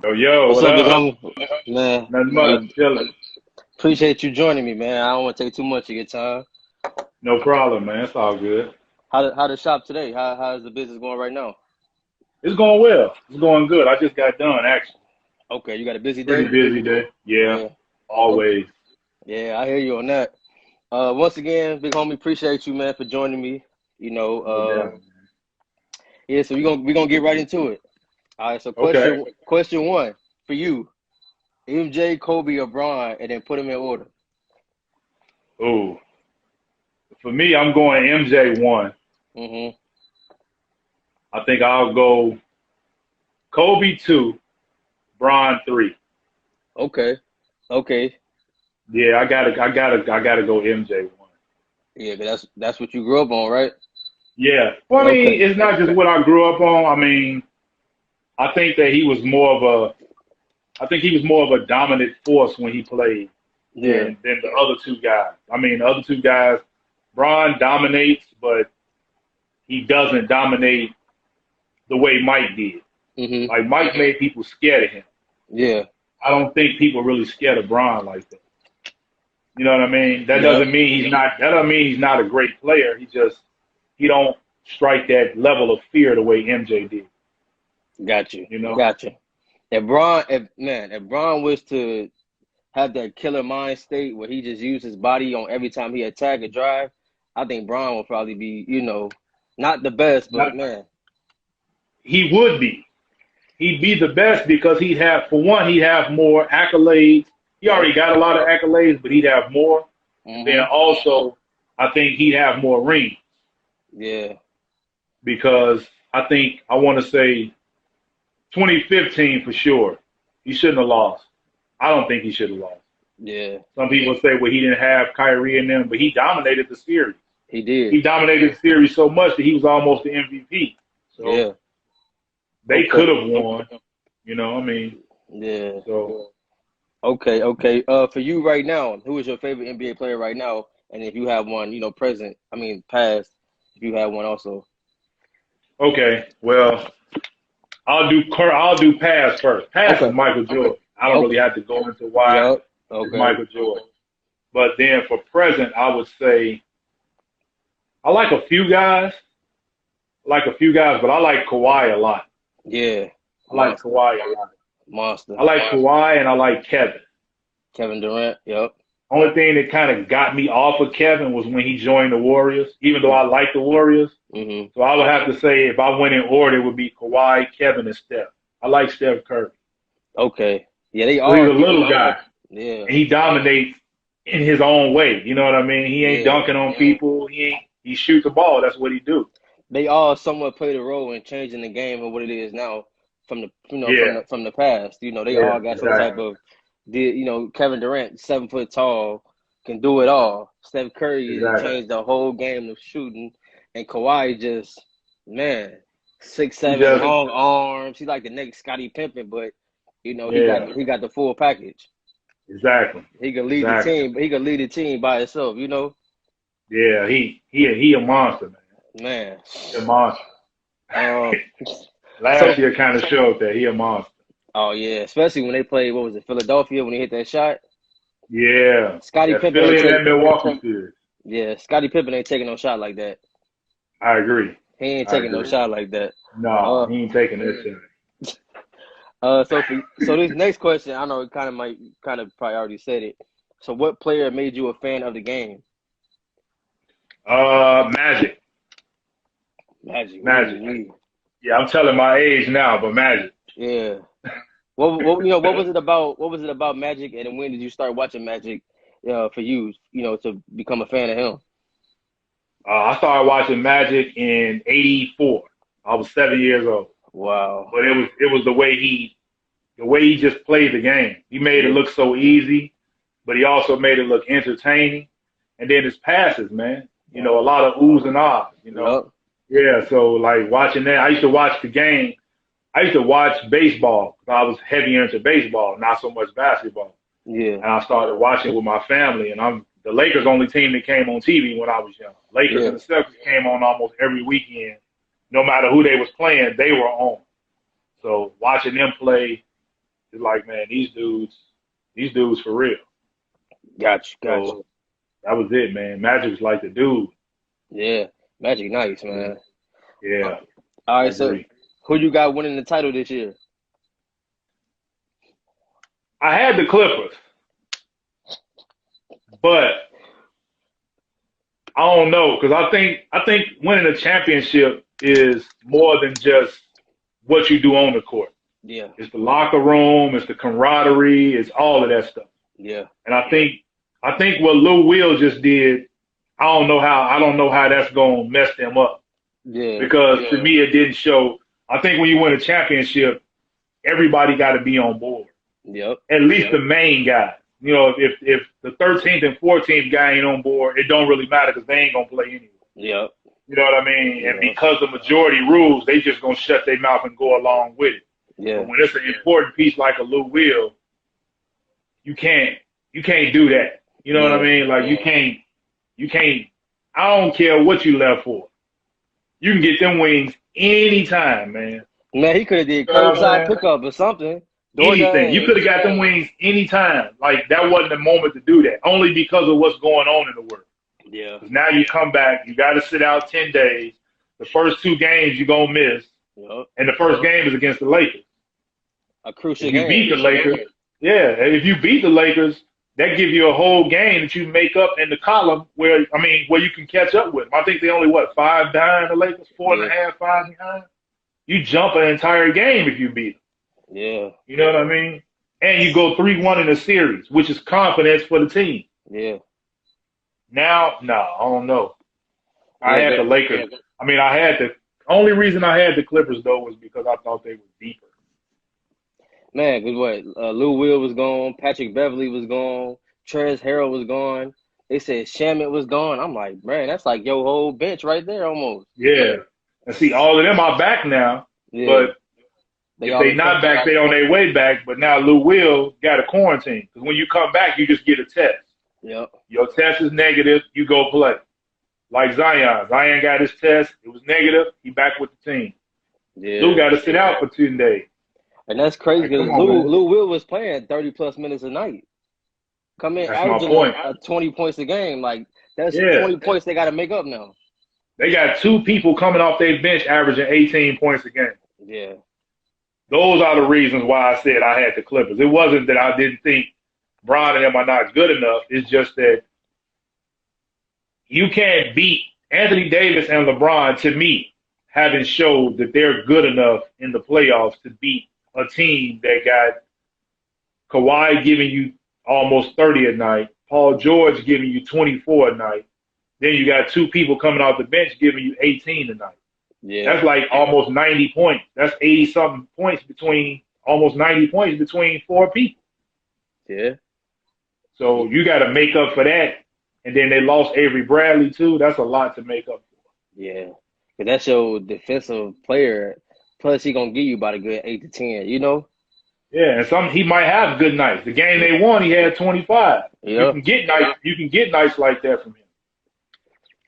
Yo, What's what up, big up? homie? Man, Nothing much, chilling. appreciate you joining me, man. I don't want to take too much of your time. No problem, man. It's all good. How the shop today? How's the business going right now? It's going well. It's going good. I just got done, actually. Okay, you got a busy Pretty day? busy day. Yeah, Yeah. Okay. always. Yeah, I hear you on that. Once again, big homie, appreciate you, man, for joining me. You know, No doubt. yeah. So we gonna get right into it. All right. So Okay. question one for you: MJ, Kobe, or Bron, and then put them in order. Ooh. For me, I'm going MJ 1. Mm-hmm. I think I'll go Kobe 2, Bron 3. Okay. Okay. Yeah, I gotta go MJ 1. Yeah, but that's what you grew up on, right? Yeah. Well, I mean, Okay. it's not just what I grew up on. I mean, I think that he was more of I think he was more of a dominant force when he played Yeah. than the other two guys. I mean, the other two guys, Bron dominates, but he doesn't dominate the way Mike did. Mm-hmm. Like Mike made people scared of him. Yeah. I don't think people really scared of Bron like that. You know what I mean? That Yep. doesn't mean he's not. That doesn't mean he's not a great player. He don't strike that level of fear the way MJ did. Got you. You know? Got you. If Braun was to have that killer mind state where he just used his body on every time he attack or drive, I think Braun will probably be, not the best, but Not, man, he would be. He'd be the best because for one, he'd have more accolades. He yep. already got a lot of accolades, but he'd have more. And then Mm-hmm. also, I think he'd have more rings Yeah. because I want to say 2015 for sure. He shouldn't have lost. I don't think he should have lost. Yeah. Some people say, well, he didn't have Kyrie in them, but he dominated the series. He did. He dominated the series so much that he was almost the MVP. So Yeah. they Okay. could have won. You know, I mean, Yeah. so Okay. Okay. For you right now, who is your favorite NBA player right now? And if you have one, past, if you have one also. okay. Well, I'll do pass first. Pass is Okay. Michael Jordan. I don't really Okay. have to go into why Yep. it's Okay. Michael Jordan. But then for present, I would say I like a few guys. But I like Kawhi a lot. Yeah. I like Monster. Kawhi a lot. Monster. I like Kawhi and I like Kevin. Kevin Durant. Yep. Only thing that kind of got me off of Kevin was when he joined the Warriors, even though I like the Warriors. Mm-hmm. So I would have to say if I went in order, it would be Kawhi, Kevin, and Steph. I like Steph Curry. Okay. Yeah, they So he's are. a little guy, Yeah. and he dominates in his own way. You know what I mean? He ain't Yeah. dunking on people. He shoots the ball. That's what he do. They all somewhat played a role in changing the game and what it is now from the Yeah, from the past. They yeah, all got some type exactly, of Kevin Durant, 7 foot tall, can do it all. Steph Curry exactly. changed the whole game of shooting, and Kawhi just, man, six He seven, just long arms. He's like the next Scottie Pippen, but yeah, he got the full package. exactly, He could lead the exactly. team. He could lead the team by himself. Yeah, he a monster, man. Man. He a monster. Um. Last So, year kind of showed that he a monster. oh yeah, especially when they played, what was it, Philadelphia, when he hit that shot. Yeah, Scottie that Pippen ain't Philly and that take. Milwaukee series. Yeah, Scottie Pippen ain't taking no shot like that. I agree. He ain't I taking no agree. shot like that. No, Uh. he ain't taking that shit. So this next question, I know it kind of probably already said it. So, what player made you a fan of the game? Magic, Magic. Magic. Ooh, Yeah, I'm telling my age now, but Magic. yeah. What was it about? What was it about Magic? And when did you start watching Magic? For you, to become a fan of him. I started watching Magic in '84. I was 7 years old, Wow. but it was the way he just played the game. He made it Yeah. look so easy, but he also made it look entertaining. And then his passes, man. A lot of oohs and ahs. Yup. Yeah. So like watching that, I used to watch the game. I used to watch baseball. I was heavier into baseball, not so much basketball. Yeah. And I started watching with my family. And I'm the Lakers' only team that came on TV when I was young. Lakers Yeah. and the Celtics came on almost every weekend. No matter who they was playing, they were on. So watching them play, it's like, man, these dudes for real. Got So you. that was it, man. Magic was like the dude. Yeah, Magic, nice, man. Uh, Yeah, all I right, so agree. who you got winning the title this year? I had the Clippers, but I don't know because I think winning a championship is more than just what you do on the court. Yeah, It's the locker room, it's the camaraderie, it's all of that stuff. yeah, And I think what Lou Will just did, I don't know how that's gonna mess them up yeah, because to me it didn't show. I think when you win a championship, everybody got to be on board. yep, At least the main guy. You know, if the 13th and 14th guy ain't on board, it don't really matter because they ain't gonna play anyway. yep, You know what I mean? And yeah, because the majority rules, they just gonna shut their mouth and go along with it. But yeah, when it's an important piece like a Lou Will, you can't you can't do that. You know what I yeah. mean? Like you can't. I don't care what you left for. You can get them wings anytime, man. Man, he could have did You know what I'm curbside saying? pickup or something. Anything. You DoorDash. could have got them wings anytime. Like that wasn't the moment to do that. Only because of what's going on in the world. Yeah, Because now you come back, you got to sit out 10 days. The first two games you're gonna miss, yep. and the first game is against the Lakers. A crucial If you beat game. the Lakers, yeah, if you beat the Lakers, that gives you a whole game that you make up in the column where you can catch up with them. I think they only five behind the Lakers, four and Yeah, a half, five behind. You jump an entire game if you beat them. yeah, You know what I mean? And you go 3-1 in a series, which is confidence for the team. yeah, Now, no, I don't know. I yeah. had the Lakers. I had the only reason I had the Clippers though was because I thought they were deeper. Man, cause what? Lou Will was gone. Patrick Beverly was gone. Trez Harrell was gone. They said Shamit was gone. I'm like, man, that's like your whole bench right there almost. Yeah. And see, all of them are back now, Yeah, but they if all they in not Texas. back, they on their way back. But now Lou Will got a quarantine because when you come back, you just get a test. Yep. Your test is negative, you go play. Like Zion. Zion got his test. It was negative. He back with the team. Lou Yeah. got to sit out for 10 days. And that's crazy Like, because come on, man. Lou Will was playing 30 plus minutes a night. Come in That's my averaging point. 20 points a game. Like that's Yeah. 20 points they got to make up now. They got two people coming off their bench averaging 18 points a game. Yeah. Those are the reasons why I said I had the Clippers. It wasn't that I didn't think Bron and them are not good enough. It's just that you can't beat Anthony Davis and LeBron, to me, haven't showed that they're good enough in the playoffs to beat a team that got Kawhi giving you almost 30 a night, Paul George giving you 24 a night. Then you got two people coming off the bench giving you 18 a night. Yeah. That's like almost 90 points. That's 80 something points almost 90 points between four people. Yeah. So you got to make up for that. And then they lost Avery Bradley too. That's a lot to make up for. Yeah. Cause that's your defensive player. Plus he gonna give you about a good 8 to 10, you know? Yeah, and he might have good nights. The game they won, he had 25. You Yep. can get nights. You can get nights like that from him.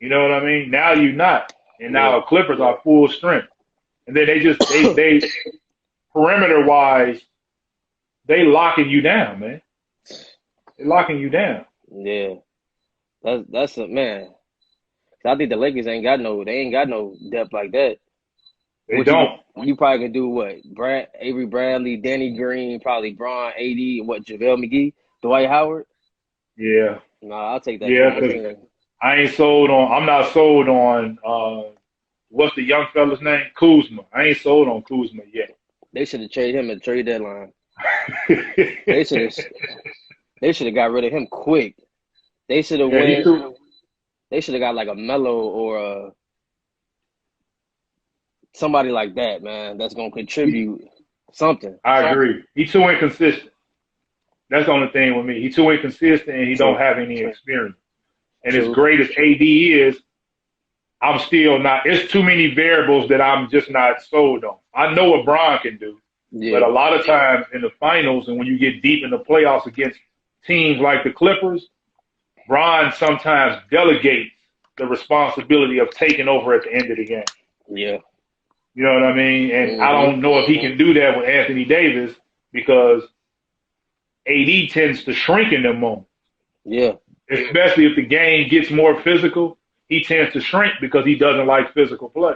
You know what I mean? Now you're not, and now Yeah. the Clippers are full strength. And then they perimeter wise, they locking you down, man. They locking you down. Yeah. That's a man. I think the Lakers ain't got no depth like that. They What don't. you probably can do what? Avery Bradley, Danny Green, probably Bron, AD, and what, JaVale McGee, Dwight Howard? Yeah, Nah, I'll take that yeah. 'Cause 2010. I'm not sold on. What's the young fella's name? Kuzma. I ain't sold on Kuzma yet. They should have traded him at the trade deadline. They should have got rid of him quick. They should have Yeah, They should have got like a Melo or somebody like that, man. That's gonna contribute something. I agree. He's too inconsistent. That's the only thing with me. He's too inconsistent and he don't True. have any experience. And as True. great as AD is, I'm still not. It's too many variables that I'm just not sold on. I know what Bron can do, but a Yeah. lot of times in the finals and when you get deep in the playoffs against teams like the Clippers, Bron sometimes delegates the responsibility of taking over at the end of the game. Yeah. You know what I mean? And I Mm-hmm. don't know if he can do that with Anthony Davis because AD tends to shrink in them moments, Yeah. especially if the game gets more physical. He tends to shrink because he doesn't like physical play.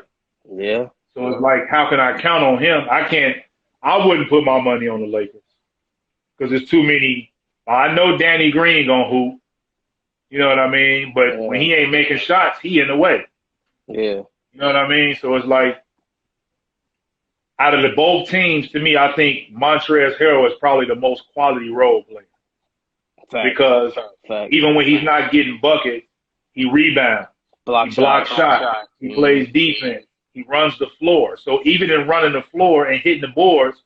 Yeah. So it's like, how can I count on him? I can't. I wouldn't put my money on the Lakers because there's too many. I know Danny Green gonna hoop. You know what I mean? But when Yeah. he ain't making shots, he in the way. Yeah. You know what I mean? So it's like, out of the both teams, to me, I think Montrezl Harrell is probably the most quality role player Facts. because Facts. even when he's not getting buckets, he rebounds, he Block blocks shots. shots, he plays defense, he runs the floor. So even in running the floor and hitting the boards,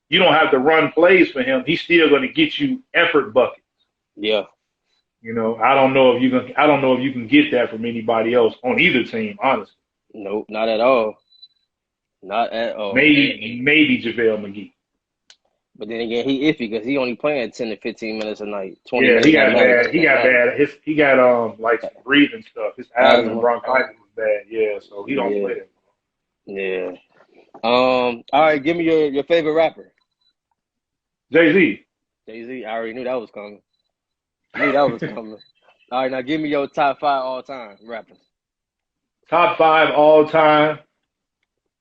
you don't have to run plays for him. He's still going to get you effort buckets. Yeah. You know, I don't know if you can. I don't know if you can get that from anybody else on either team. Honestly, Nope, not at all. Not at all. maybe JaVale McGee. But then again, he iffy because he only playing 10 to 15 minutes a night, 20 Yeah, minutes he a got night. bad. He got bad. He got like some breathing stuff. His asthma and Asthma. bronchitis is bad. Yeah, so he don't Yeah. play that. Yeah. All right, give me your favorite rapper. Jay-Z. Jay-Z. I already knew that was coming. All right, now give me your top 5 all time rappers. Top 5 all time.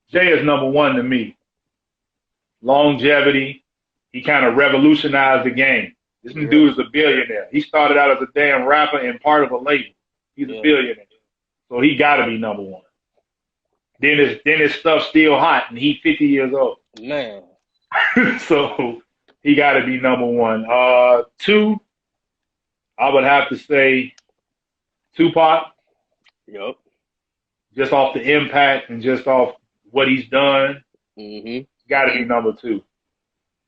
Jay is number 1 to me. Longevity. He kind of revolutionized the game. This dude is a billionaire. He started out as a damn rapper and part of a label. He's a billionaire. So he got to be number 1. Then his stuff's still hot, and he's 50 years old. Man. So he got to be number 1. 2, I would have to say Tupac. Yup. Just off the impact and just off what he's done. Got to be number 2.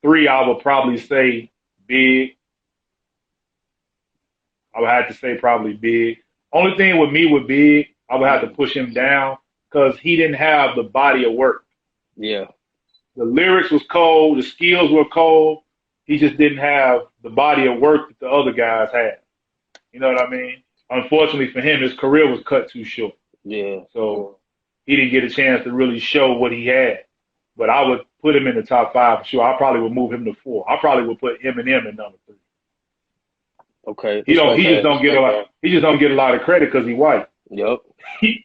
3, I would probably say Big. I would have to say probably Big. Only thing with me with Big, I would have to push him down because he didn't have the body of work. Yeah. The lyrics was cold. The skills were cold. He just didn't have the body of work that the other guys had. You know what I mean? Unfortunately for him, his career was cut too short. Yeah. So he didn't get a chance to really show what he had. But I would put him in the top 5 for sure. I probably would move him to 4. I probably would put Eminem in number 3. Okay. He just don't get a lot. He just don't get a lot of credit because he's white. Yep.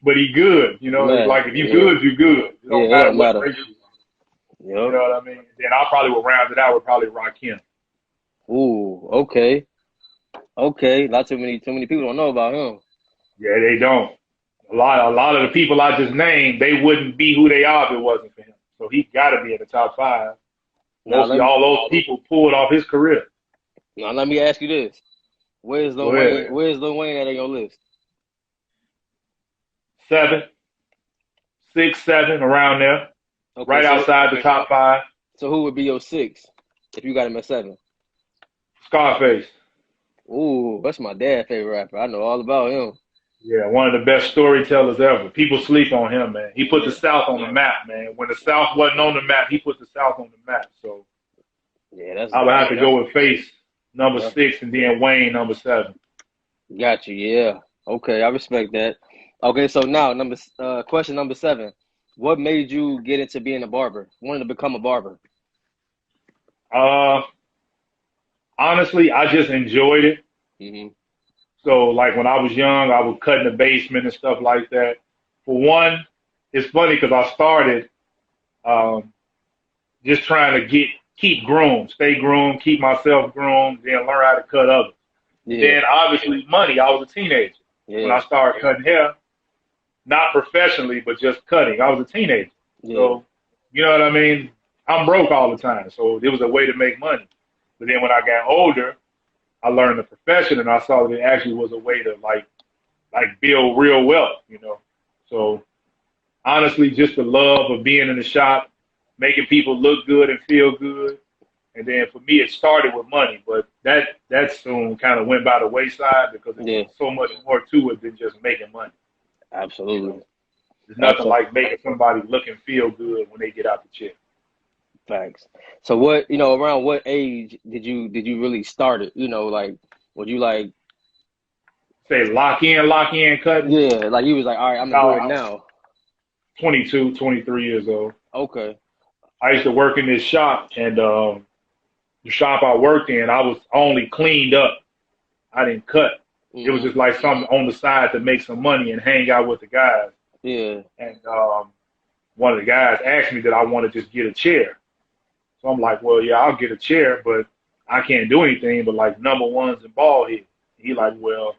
But he good. You know, Man, like if you good, you good. It don't matter what race you are. You know what I mean? Then I probably would round it out with probably Rakim. Ooh. Okay. Okay. Not too many people don't know about him. Yeah, they don't. A lot of the people I just named, they wouldn't be who they are if it wasn't for him. So he got to be in the top 5. Mostly all those people pulled off his career. Now let me ask you this: Where's Lil Wayne? Where's Lil Wayne at on your list? 7, 6, 7, around there, Okay, right outside the top 5. So who would be your 6 if you got him at 7? Scarface. Ooh, that's my dad's favorite rapper. I know all about him. Yeah, one of the best storytellers ever. People sleep on him, man. He put the South on the map, man. When the South wasn't on the map, he put the South on the map. So yeah, I would have to go with Face, number 6, and then Wayne, number 7. Got you. Yeah. Okay, I respect that. Okay, so now question number 7. What made you get into being a barber? Wanted to become a barber? Honestly, I just enjoyed it. Mm-hmm. So, like, when I was young, I would cut in the basement and stuff like that. For one, it's funny because I started just trying to keep groomed, stay groomed, keep myself groomed, then learn how to cut others. Yeah. Then, obviously, money. I was a teenager when I started cutting hair. Not professionally, but just cutting. I was a teenager. Yeah. So, you know what I mean? I'm broke all the time. So, it was a way to make money. But then when I got older, I learned the profession, and I saw that it actually was a way to like build real wealth, you know. So honestly, just the love of being in the shop, making people look good and feel good, and then for me, it started with money, but that soon kind of went by the wayside because there's so much more to it than just making money. Absolutely. You know? There's nothing like making somebody look and feel good when they get out the chair. Facts. So what, around what age did you really start it? Like, would you like say lock in cutting? Yeah, like you was like, all right, I'm gonna do it now. 22, 23 years old. Okay. I used to work in this shop, and the shop I worked in, I was only cleaned up. I didn't cut. It was just like something on the side to make some money and hang out with the guys. Yeah. And one of the guys asked me that I want to just get a chair. So I'm like, well, yeah, I'll get a chair, but I can't do anything but like number ones and ball head. He like, well,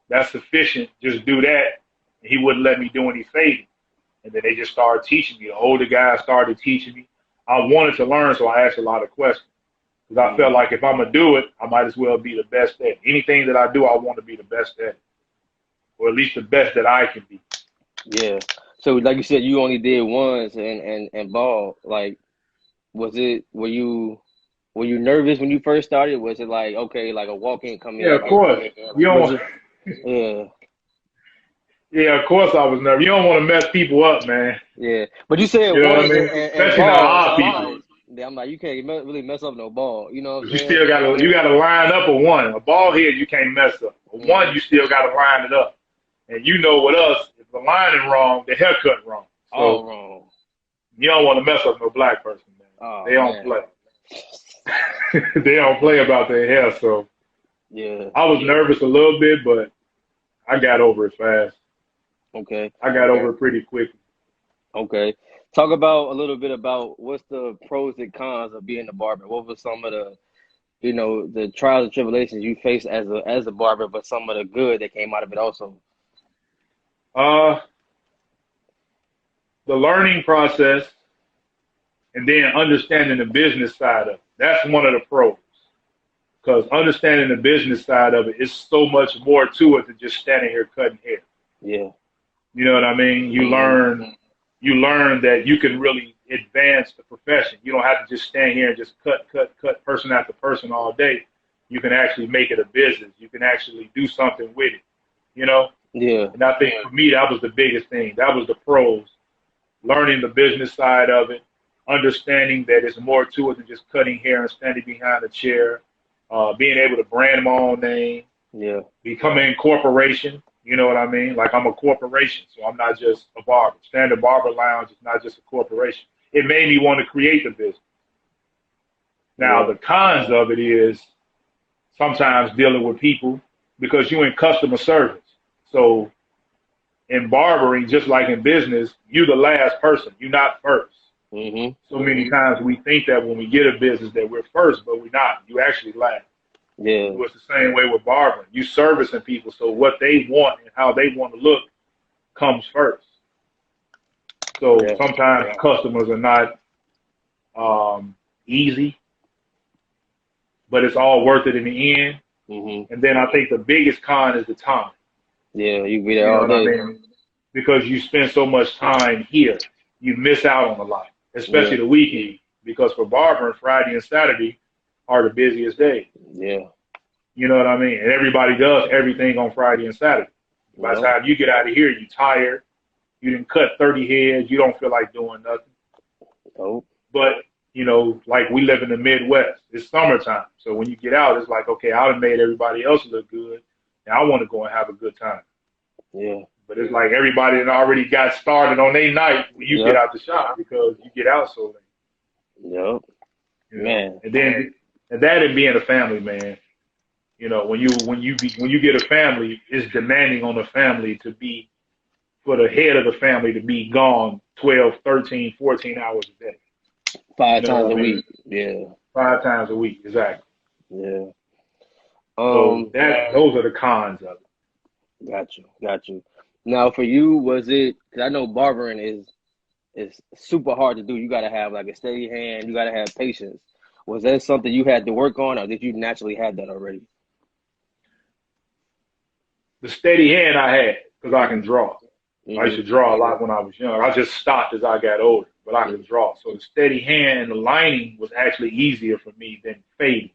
that's sufficient. Just do that. And he wouldn't let me do any fading. And then they just started teaching me. The older guys started teaching me. I wanted to learn, so I asked a lot of questions. Because I felt like if I'm going to do it, I might as well be the best at it. Anything that I do, I want to be the best at it. Or at least the best that I can be. Yeah. So like you said, you only did ones and ball. Like, were you nervous when you first started? Was it like, okay, like a walk-in come in? Yeah, of course. You don't want, yeah. yeah, of course I was nervous. You don't want to mess people up, man. Yeah. But you said You know what I ones mean? and Especially not ball. our people. I'm like, you can't really mess up no ball. You know what I'm You saying? still gotta line up a one. A ball head you can't mess up. A one you still gotta line it up. And you know with us, if the lining wrong, the haircut wrong. So all wrong. you don't want to mess up no black person, man. Oh, they don't play. They don't play about their hair. So yeah, I was nervous a little bit, but I got over it fast. Okay. I got over it pretty quickly. Okay. Talk about a little bit about what's the pros and cons of being a barber. What were some of the, the trials and tribulations you faced as a barber, but some of the good that came out of it also? The learning process and then understanding the business side of it. That's one of the pros. Because understanding the business side of it is so much more to it than just standing here cutting hair. Yeah. You know what I mean? You learn that you can really advance the profession. You don't have to just stand here and just cut person after person all day. You can actually make it a business. You can actually do something with it, Yeah. And I think for me, that was the biggest thing. That was the pros. Learning the business side of it, understanding that it's more to it than just cutting hair and standing behind a chair, being able to brand my own name, becoming a corporation. You know what I mean? Like I'm a corporation, so I'm not just a barber. Standard Barber Lounge is not just a corporation. It made me want to create the business. Now, the cons of it is sometimes dealing with people because you're in customer service. So in barbering, just like in business, you're the last person. You're not first. So many times we think that when we get a business that we're first, but we're not. You actually last. Yeah. It's the same way with barbering. You servicing people, so what they want and how they want to look comes first. So sometimes customers are not easy, but it's all worth it in the end. And then I think the biggest con is the time. Yeah, you be there all day. I mean? Because you spend so much time here, you miss out on a lot, especially the weekend. Because for barbering, Friday and Saturday are the busiest days. Yeah. You know what I mean? And everybody does everything on Friday and Saturday. By the time you get out of here, you're tired. You didn't cut 30 heads. You don't feel like doing nothing. Nope. But, like we live in the Midwest. It's summertime. So when you get out, it's like, okay, I done made everybody else look good. And I want to go and have a good time. Yeah. But it's like everybody that already got started on their night when you get out the shop because you get out so late. Yep. Man. And then and that and being a family man. When you get a family, it's demanding on the family to be, for the head of the family to be gone 12, 13, 14 hours a day. 5 times a week. Yeah. 5 times a week, exactly. Yeah. So those are the cons of it. Got you. Now for you, was it, because I know barbering is super hard to do. You got to have like a steady hand. You got to have patience. Was that something you had to work on, or did you naturally have that already? The steady hand I had because I can draw. I used to draw a lot when I was young. I just stopped as I got older, but I could draw. So the steady hand and the lining was actually easier for me than fading.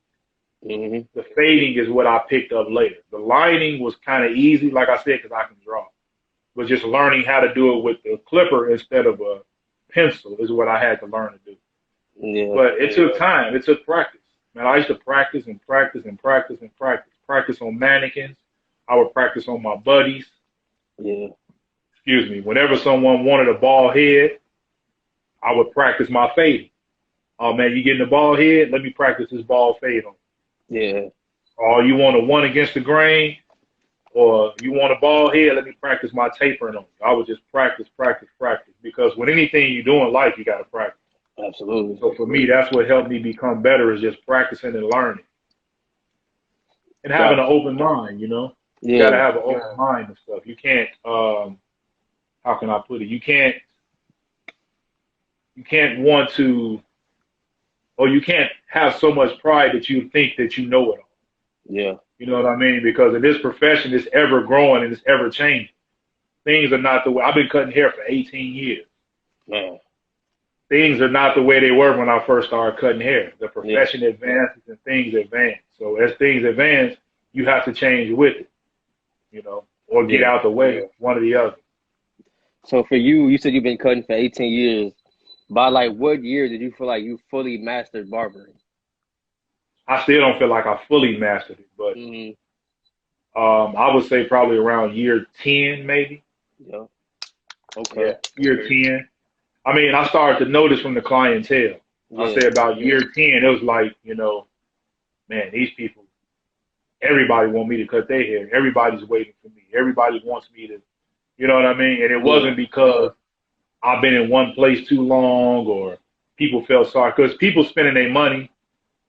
The fading is what I picked up later. The lining was kind of easy, like I said, because I can draw. But just learning how to do it with the clipper instead of a pencil is what I had to learn to do. Yeah. But it took time. It took practice. Man, I used to practice and practice and practice and practice. Practice on mannequins. I would practice on my buddies. Yeah. Excuse me. Whenever someone wanted a bald head, I would practice my fading. Oh man, you getting the bald head? Let me practice this bald fade on you. Yeah. Or you want a one against the grain, or you want a bald head? Let me practice my tapering on you. I would just practice, practice, practice. Because with anything you do in life, you got to practice. Absolutely. So for me, that's what helped me become better is just practicing and learning and having an open mind. You know, you got to Yeah. have an open mind and stuff. You can't. How can I put it? You can't. You can't want to, or you can't have so much pride that you think that you know it all. Yeah. You know what I mean? Because in this profession, it's ever growing and it's ever changing. Things are not the way. I've been cutting hair for 18 years. Man. Things are not the way they were when I first started cutting hair. The Yeah. profession advances and things advance. So as things advance, you have to change with it, you know, or get out the way, one or the other. So for you, you said you've been cutting for 18 years. By like what year did you feel like you fully mastered barbering? I still don't feel like I fully mastered it, but Mm-hmm. I would say probably around year 10, maybe. Yeah. Yeah, Okay. year 10. I mean, I started to notice from the clientele. I Yeah. say about year 10, it was like, you know, man, these people, everybody want me to cut their hair. Everybody's waiting for me. Everybody wants me to, you know what I mean? And it wasn't because I've been in one place too long or people felt sorry. Because people spending their money,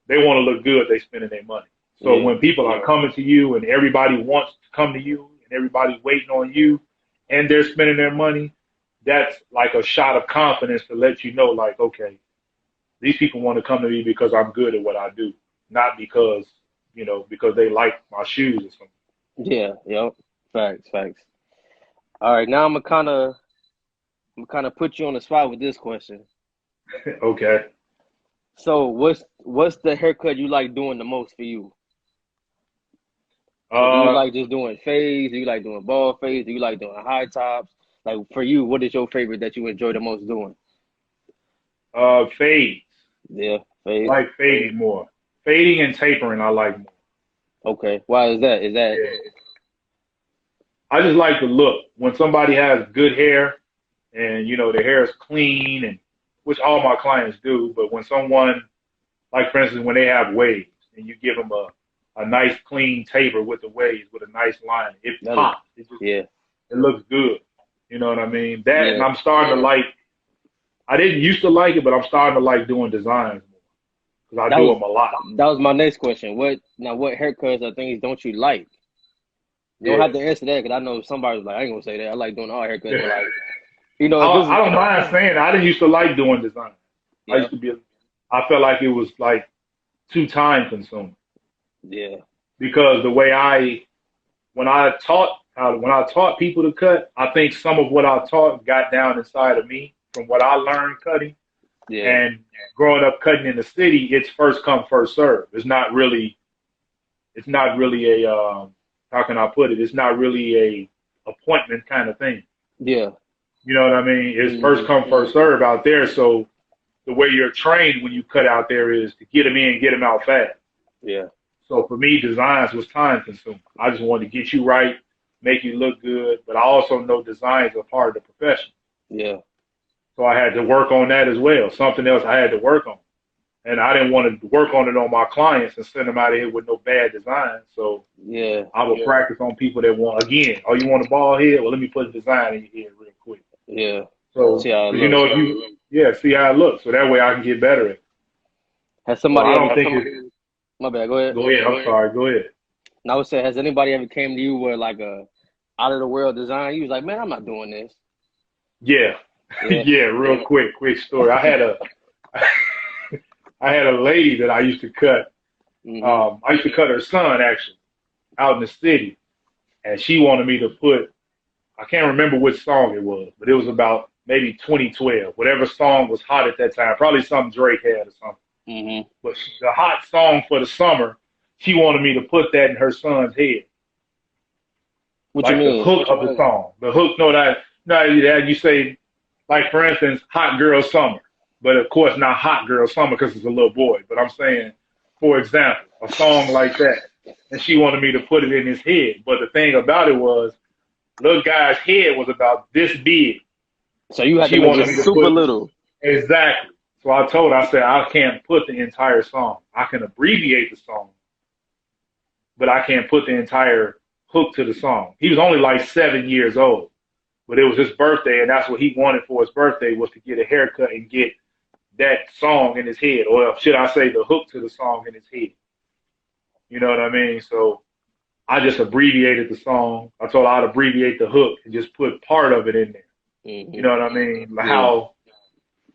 they want to look good. They spending their money. So when people are coming to you and everybody wants to come to you and everybody's waiting on you and they're spending their money, that's like a shot of confidence to let you know, like, okay, these people want to come to me because I'm good at what I do, not because, you know, because they like my shoes or something. Yeah. Yep. Facts. Facts. All right. Now I'm gonna put you on the spot with this question. Okay. So what's the haircut you like doing the most for you? So do you Uh, like just doing fades? Do you like doing bald fades? Do you like doing high tops? Like for you, what is your favorite that you enjoy the most doing? fades. Yeah, I fades. like fading more. Fading and tapering, I like more. Okay. Why is that? Is that Yeah. I just like the look. When somebody has good hair and, you know, their hair is clean and which all my clients do, but when someone, like for instance, when they have waves and you give them a nice clean taper with the waves with a nice line, it that look? pops. Yeah, It looks good. You know what I mean? That, and yeah. I'm starting to like, I didn't used to like it, but I'm starting to like doing designs more because I That do was them a lot. that was my next question. What haircuts or things don't you like? You don't Yeah. have to answer that because I know somebody's like, I ain't gonna say that. I like doing all haircuts, but Yeah. like, if I it's don't mind saying it. I didn't used to like doing design. I yeah, used to be, I felt like it was like too time consuming yeah, because the way when I taught people to cut, I think some of what I taught got down inside of me from what I learned cutting. yeah, And growing up cutting in the city, it's first come, first serve. It's not really a, how can I put it? It's not really a appointment kind of thing. yeah, You know what I mean? It's first hmm, come, first serve out there. So the way you're trained when you cut out there is to get them in, get them out fast. yeah, So for me, designs was time consuming. I just wanted to get you right, make you look good, but I also know designs are part of the profession. yeah, So I had to work on that as well. Something else I had to work on. And I didn't want to work on it on my clients and send them out of here with no bad designs. So yeah, I would practice on people that want, again, oh, you want a bald head? Well, let me put a design in your head real quick. yeah. So, See how it because you know, looks. if you, yeah, see how it looks. So that way I can get better at it. Has So somebody I ever don't think it's, my bad, go ahead. go ahead. I'm sorry. Go ahead. And I would say, has anybody ever came to you with like a out of the world design? You was like, man, I'm not doing this. Yeah. Yeah. Yeah. Real quick story. I had a lady that I used to cut. Hmm. I used to cut her son actually out in the city. And she wanted me to put, I can't remember which song it was, but it was about maybe 2012, whatever song was hot at that time, probably something Drake had or something. Hmm. But the hot song for the summer, she wanted me to put that in her son's head, What you like the mean? hook of the song. The hook, no, that you say, like for instance, Hot Girl Summer, but of course not Hot Girl Summer because it's a little boy. But I'm saying, for example, a song like that, and she wanted me to put it in his head. But the thing about it was, little guy's head was about this big. So you And had to she make wanted it me to super put little. exactly. So I said, I can't put the entire song. I can abbreviate the song, but I can't put the entire hook to the song. He was only like 7 years old, but it was his birthday, and that's what he wanted for his birthday was to get a haircut and get that song in his head, or should I say the hook to the song in his head. You know what I mean? So I just abbreviated the song. I told her I'd abbreviate the hook and just put part of it in there. Mm-hmm. You know what I mean? Like how,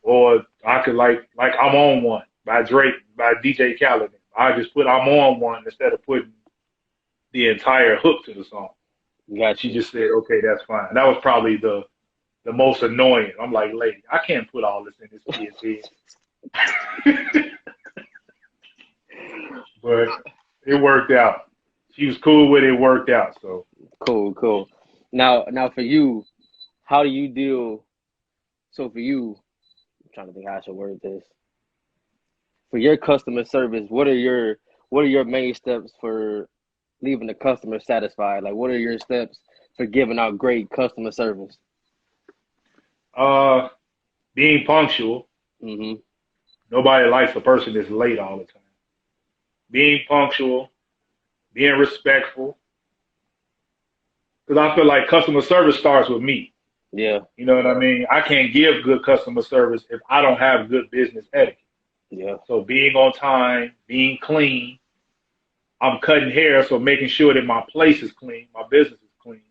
or I could like I'm on one by Drake, by DJ Khaled. I just put I'm on one instead of putting the entire hook to the song. Gotcha. She just said, okay, that's fine. That was probably the most annoying. I'm like, lady, I can't put all this in this kid's head. But it worked out. She was cool with it. It worked out. So Cool. Now for you, how do you deal? So for you, I'm trying to think how I should word this. For your customer service, what are your main steps for leaving the customer satisfied? Like, what are your steps for giving out great customer service? Being punctual. Mm-hmm. Nobody likes a person that's late all the time. Being punctual, being respectful. Because I feel like customer service starts with me. Yeah. You know what I mean? I can't give good customer service if I don't have good business etiquette. Yeah. So being on time, being clean. I'm cutting hair, so making sure that my place is clean, my business is clean.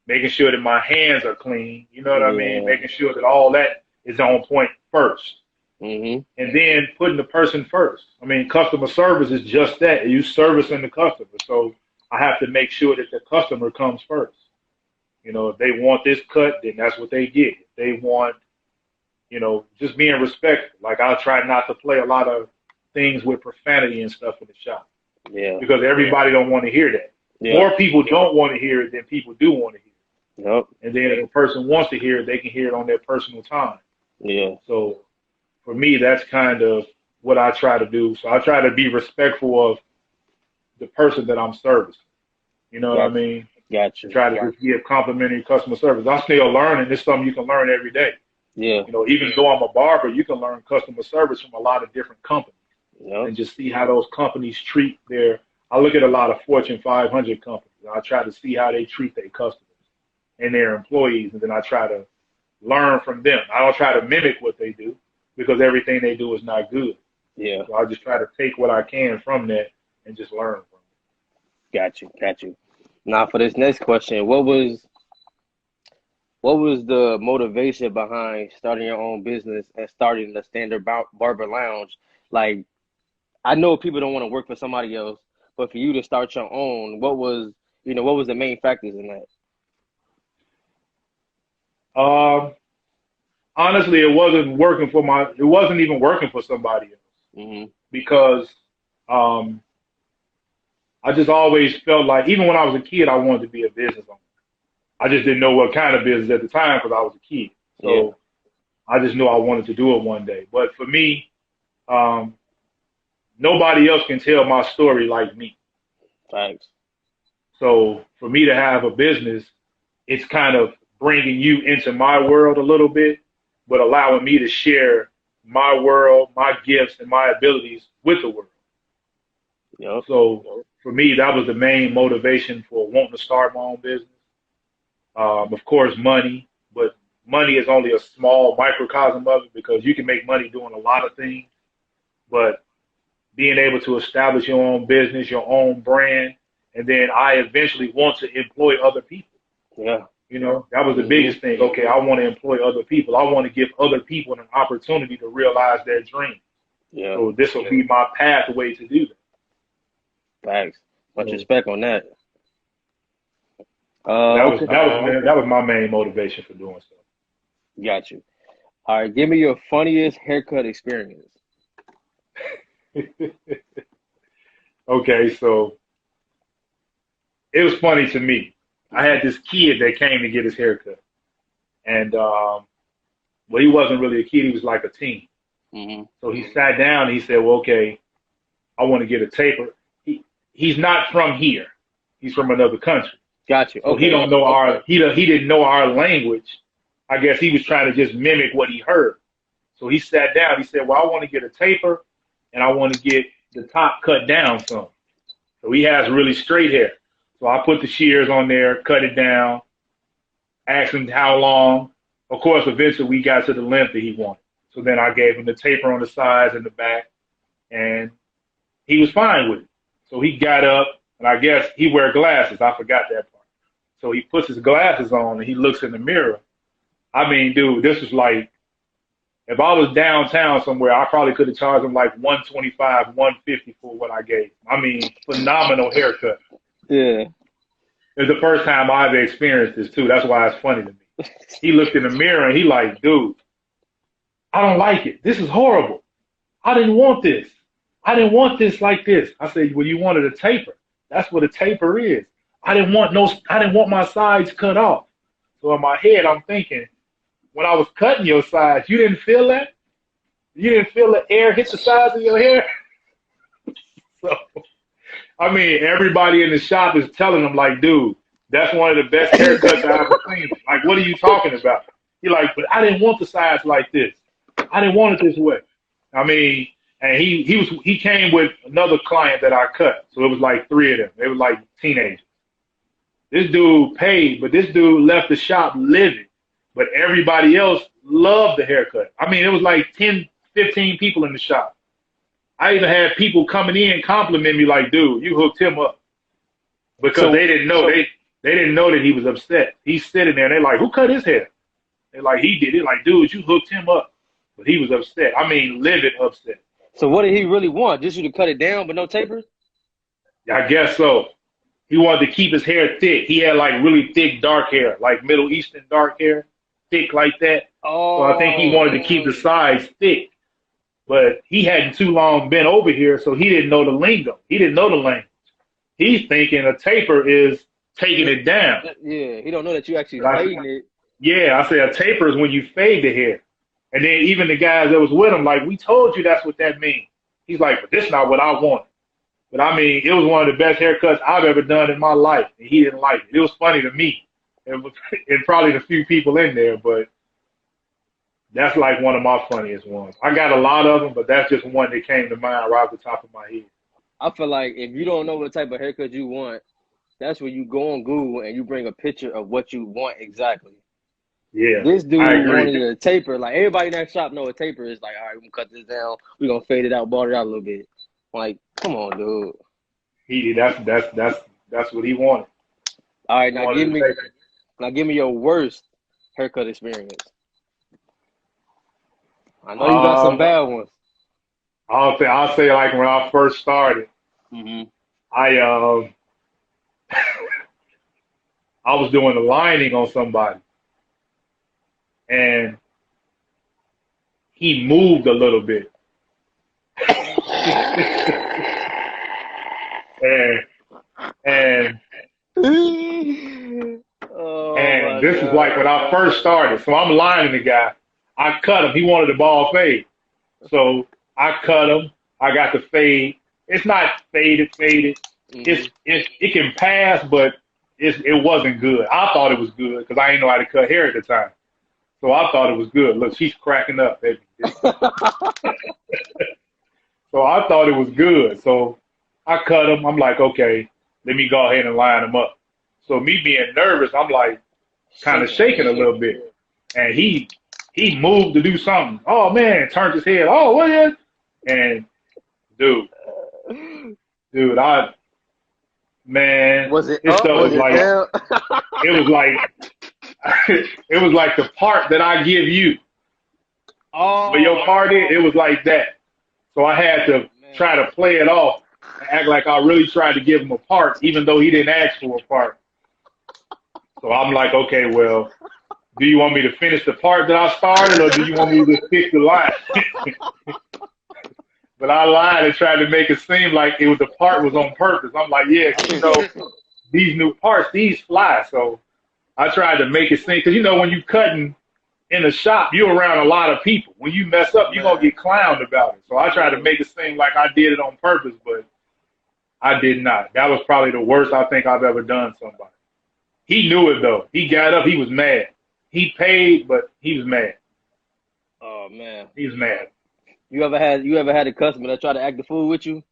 Making sure that my hands are clean. You know what I mean? Making sure that all that is on point first. Mm-hmm. And then putting the person first. I mean, customer service is just that. You servicing the customer. So I have to make sure that the customer comes first. You know, if they want this cut, then that's what they get. If they want, you know, just being respectful. Like I try not to play a lot of things with profanity and stuff in the shop. Yeah. Because everybody don't want to hear that. Yeah. More people don't want to hear it than people do want to hear it. Yep. And then if a person wants to hear it, they can hear it on their personal time. Yeah. So for me, that's kind of what I try to do. So I try to be respectful of the person that I'm servicing. You know what I mean? Gotcha. Try to just give complimentary customer service. I'm still learning. It's something you can learn every day. Yeah. You know, even though I'm a barber, you can learn customer service from a lot of different companies. Yep. And just see how those companies treat I look at a lot of Fortune 500 companies. I try to see how they treat their customers and their employees, and then I try to learn from them. I don't try to mimic what they do because everything they do is not good. Yeah. So I just try to take what I can from that and just learn from it. Got you. Now for this next question, what was the motivation behind starting your own business and starting the Standard Barber Lounge? Like, I know people don't want to work for somebody else, but for you to start your own, what was the main factors in that? Honestly, it wasn't even working for somebody else. Mm-hmm. Because I just always felt like, even when I was a kid, I wanted to be a business owner. I just didn't know what kind of business at the time because I was a kid. So I just knew I wanted to do it one day. But for me, nobody else can tell my story like me. Thanks. So for me to have a business, it's kind of bringing you into my world a little bit, but allowing me to share my world, my gifts, and my abilities with the world. Yep. So for me, that was the main motivation for wanting to start my own business. Of course, money, but money is only a small microcosm of it because you can make money doing a lot of things. But being able to establish your own business, your own brand, and then I eventually want to employ other people. Yeah. You know, that was the biggest thing. Okay, I want to employ other people. I want to give other people an opportunity to realize their dreams. Yeah. So this will be my pathway to do that. Thanks. Much respect on that. That was my main motivation for doing so. Got you. All right, give me your funniest haircut experience. Okay, so it was funny to me. I had this kid that came to get his haircut, and well, he wasn't really a kid; he was like a teen. Mm-hmm. So he sat down and he said, "Well, okay, I want to get a taper." He's not from here; he's from another country. Got you. So he don't know he didn't know our language. I guess he was trying to just mimic what he heard. So he sat down. He said, well, I want to get a taper and I want to get the top cut down some. So he has really straight hair. So I put the shears on there, cut it down, asked him how long. Of course, eventually we got to the length that he wanted. So then I gave him the taper on the sides and the back, and he was fine with it. So he got up, and I guess he wear glasses. I forgot that part. So he puts his glasses on, and he looks in the mirror. I mean, dude, this was like, if I was downtown somewhere, I probably could have charged him like 125, 150 for what I gave. I mean, phenomenal haircut. Yeah. It's the first time I've experienced this, too. That's why it's funny to me. He looked in the mirror, and he like, dude, I don't like it. This is horrible. I didn't want this. I didn't want this like this. I said, well, you wanted a taper. That's what a taper is. I didn't want my sides cut off. So in my head, I'm thinking, when I was cutting your sides, you didn't feel that? You didn't feel the air hit the sides of your hair? So, I mean, everybody in the shop is telling him, like, dude, that's one of the best haircuts I've ever seen. Like, what are you talking about? He's like, but I didn't want the sides like this. I didn't want it this way. I mean, and he came with another client that I cut. So it was like 3 of them. They were like teenagers. This dude paid, but this dude left the shop livid. But everybody else loved the haircut. I mean, it was like 10, 15 people in the shop. I even had people coming in compliment me like, dude, you hooked him up. Because they didn't know. They didn't know that he was upset. He's sitting there and they're like, who cut his hair? They're like, he did it. Like, dude, you hooked him up. But he was upset. I mean, livid upset. So what did he really want? Just you to cut it down but no tapers? I guess so. He wanted to keep his hair thick. He had like really thick dark hair, like Middle Eastern dark hair, thick like that. Oh. So I think he wanted to keep the sides thick. But he hadn't too long been over here, so he didn't know the lingo. He didn't know the language. He's thinking a taper is taking it down. Yeah, he don't know that you actually fading it. Yeah, I say a taper is when you fade the hair. And then even the guys that was with him, like, we told you that's what that means. He's like, but this is not what I want. But I mean, it was one of the best haircuts I've ever done in my life. And he didn't like it. It was funny to me. And probably the few people in there, but that's like one of my funniest ones. I got a lot of them, but that's just one that came to mind right off the top of my head. I feel like if you don't know what type of haircut you want, that's when you go on Google and you bring a picture of what you want exactly. Yeah. This dude wanted a taper. Like, everybody in that shop know a taper is like, all right, we're going to cut this down. We're going to fade it out, bar it out a little bit. Like, come on, dude. That's what he wanted. All right, now give me your worst haircut experience. I know you got some bad ones. I'll say like when I first started, I was doing the lining on somebody, and he moved a little bit, and this is like when I first started. So I'm lining the guy. I cut him. He wanted the ball fade. So I cut him. I got the fade. It's not faded. It can pass, but it wasn't good. I thought it was good because I didn't know how to cut hair at the time. So I thought it was good. Look, she's cracking up, baby. So I thought it was good. So I cut him. I'm like, okay, let me go ahead and line him up. So me being nervous, I'm like kind of shaking a little bit. And he moved to do something. Oh, man, turned his head. Oh, what is? And, dude, was it this up? stuff was like, down? it was like the part that I give you. Oh, But your part it was like that. So I had to try to play it off and act like I really tried to give him a part, even though he didn't ask for a part. So I'm like, okay, well, do you want me to finish the part that I started, or do you want me to fix the line? But I lied and tried to make it seem like the part was on purpose. I'm like, yeah, these new parts, these fly. So I tried to make it seem, because when you cutting in a shop, you're around a lot of people. When you mess up, you're going to get clowned about it. So I tried to make it seem like I did it on purpose, but I did not. That was probably the worst I think I've ever done somebody. He knew it, though. He got up. He was mad. He paid, but he was mad. Oh man. He's mad. You ever had a customer that tried to act the fool with you?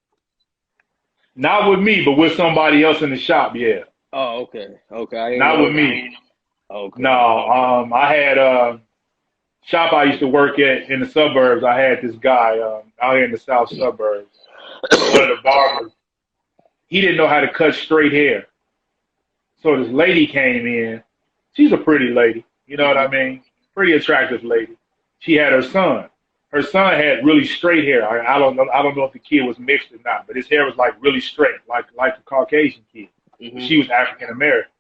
Not with me, but with somebody else in the shop. Yeah. Oh, okay. Okay. I ain't Not know. with me. No. Okay. I had shop I used to work at in the suburbs. I had this guy out here in the south suburbs. One of the barbers. He didn't know how to cut straight hair. So this lady came in. She's a pretty lady. You know what I Mhm. mean? Pretty attractive lady. She had her son. Her son had really straight hair. I don't know. I don't know if the kid was mixed or not, but his hair was like really straight, like a Caucasian kid. But Mhm. she was African American.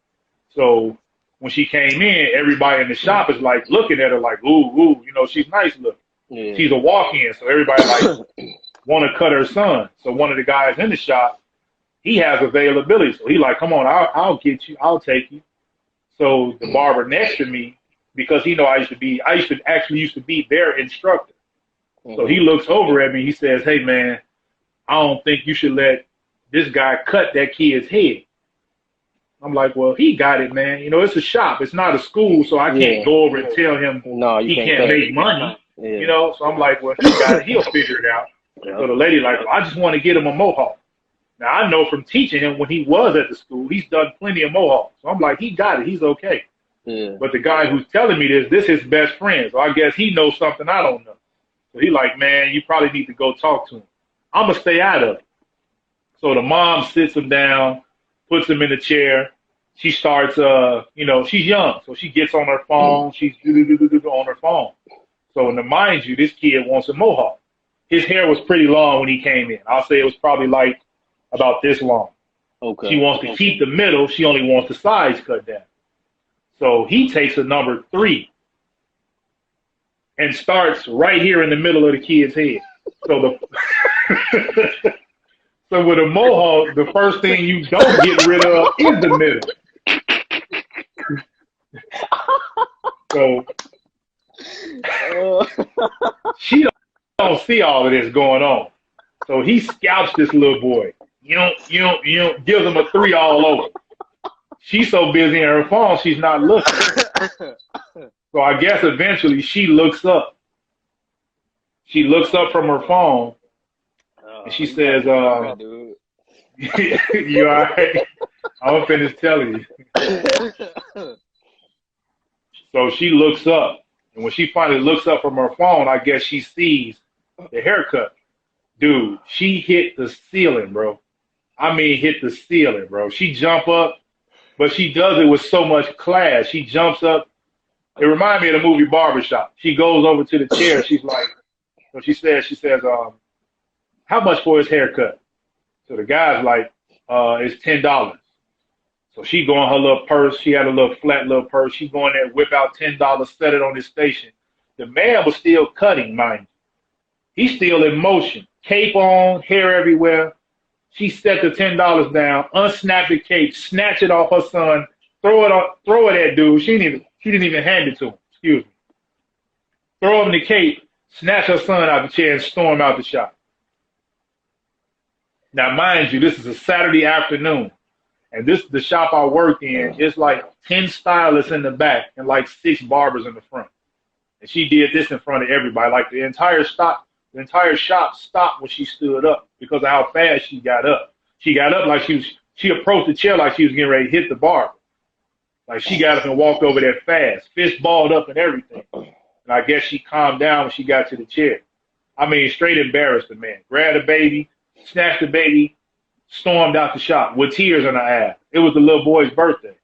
So when she came in, everybody in the shop is like looking at her like, ooh, ooh, she's nice looking. Yeah. She's a walk-in, so everybody like want to cut her son. So one of the guys in the shop, he has availability. So he like, come on, I'll get you, I'll take you. So the barber next to me, because he know I used to be their instructor. So he Mhm. looks over at me. He says, hey man, I don't think you should let this guy cut that kid's head. I'm like, well, he got it, man. It's a shop. It's not a school, so I can't Yeah. go over and tell him No, you he can't can't cut it. make money. Yeah. So I'm like, well, he got it. He'll figure it out. So Yep. the lady like, well, I just want to get him a mohawk. Now I know from teaching him when he was at the school, he's done plenty of mohawks. So I'm like, he got it. He's okay. Yeah. But the guy who's telling me this his best friend. So I guess he knows something I don't know. So he like, man, you probably need to go talk to him. I'm gonna stay out of it. So the mom sits him down, puts him in a chair. She starts, she's young, so she gets on her phone. She's on her phone. So, to mind you, this kid wants a mohawk. His hair was pretty long when he came in. I'll say it was probably like about this long. She Okay. wants to keep the middle. She only wants the sides cut down. So he takes a number 3 and starts right here in the middle of the kid's head. So the so with a mohawk, the first thing you don't get rid of is the middle. So Uh, she don't see all of this going on. So he scalps this little boy. Gives him a 3 all over. She's so busy in her phone, she's not looking. So I guess eventually she looks up. She looks up from her phone and she you got says, me hungry, dude. you all right? I'm finished telling you. So she looks up. And when she finally looks up from her phone, I guess she sees the haircut. Dude, she hit the ceiling, bro. I mean, hit the ceiling, bro. She jump up, but she does it with so much class. She jumps up. It reminds me of the movie Barbershop. She goes over to the chair. She's like, so she says, how much for his haircut? So the guy's like, it's $10. So she go in her little purse. She had a little flat little purse. She go in there, whip out $10, set it on his station. The man was still cutting, mind you. He's still in motion. Cape on, hair everywhere. She set the $10 down, unsnap the cape, snatch it off her son, throw it at dude. She didn't even hand it to him. Excuse me. Throw him the cape, snatch her son out the chair, and storm out the shop. Now, mind you, this is a Saturday afternoon. And this the shop I work in. It's like 10 stylists in the back and like 6 barbers in the front. And she did this in front of everybody. Like the entire shop stopped when she stood up because of how fast she got up. She got up like she approached the chair like she was getting ready to hit the barber. Like she got up and walked over there fast, fist balled up and everything. And I guess she calmed down when she got to the chair. I mean, straight embarrassed the man. Grabbed the baby, snatched the baby, stormed out the shop with tears in her eyes. It was the little boy's birthday.